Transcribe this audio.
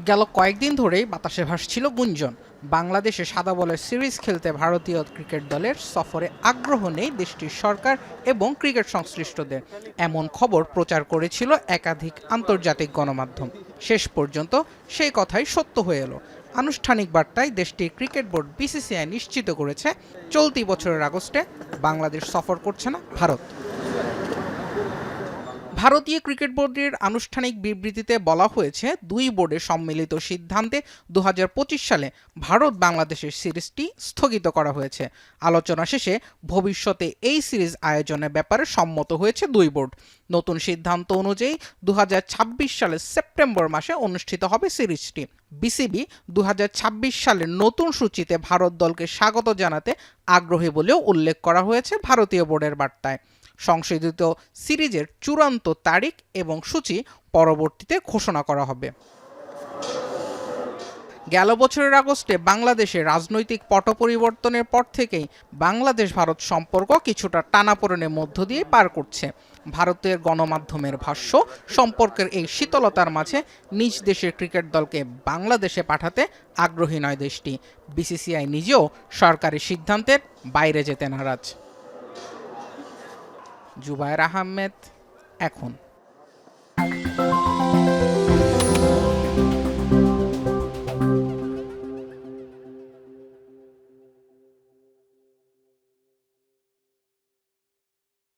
গেল কয়েকদিন ধরেই বাতাসে ভাসছিল গুঞ্জন, বাংলাদেশে সাদা বলের সিরিজ খেলতে ভারতীয় ক্রিকেট দলের সফরে আগ্রহ নেই দেশটির সরকার এবং ক্রিকেট সংশ্লিষ্টদের। এমন খবর প্রচার করেছিল একাধিক আন্তর্জাতিক গণমাধ্যম। শেষ পর্যন্ত সেই কথাই সত্য হয়ে এলো। আনুষ্ঠানিক বার্তায় দেশটির ক্রিকেট বোর্ড বিসিসিআই নিশ্চিত করেছে, চলতি বছরের আগস্টে বাংলাদেশ সফর করছে না ভারত। ভারতীয় ক্রিকেট বোর্ডের আনুষ্ঠানিক বিবৃতিতে বলা হয়েছে, দুই বোর্ডের সম্মিলিত সিদ্ধান্তে ২০২৫ সালে ভারত বাংলাদেশের সিরিজটি স্থগিত করা হয়েছে। আলোচনা শেষে ভবিষ্যতে এই সিরিজ আয়োজনের ব্যাপারে সম্মত হয়েছে দুই বোর্ড। নতুন সিদ্ধান্ত অনুযায়ী ২০২৬ সালের সেপ্টেম্বর মাসে অনুষ্ঠিত হবে সিরিজটি। বিসিবি ২০২৬ সালের নতুন সূচিতে ভারত দলকে স্বাগত জানাতে আগ্রহী বলেও উল্লেখ করা হয়েছে ভারতীয় বোর্ডের বার্তায়। সংশোধিত সিরিজের চূড়ান্ত তারিখ এবং সূচি পরবর্তীতে ঘোষণা করা হবে। গেল বছরের আগস্টে বাংলাদেশে রাজনৈতিক পট পরিবর্তনের পর থেকেই বাংলাদেশ ভারত সম্পর্ক কিছুটা টানাপোড়েনের মধ্য দিয়ে পার করছে। ভারতের গণমাধ্যমের ভাষ্য, সম্পর্কের এই শীতলতার মাঝে নিজ দেশের ক্রিকেট দলকে বাংলাদেশে পাঠাতে আগ্রহী নয় দেশটি। বিসিসিআই নিজেও সরকারি সিদ্ধান্তের বাইরে যেতে নারাজ। জুবায়ের আহমেদ, এখন।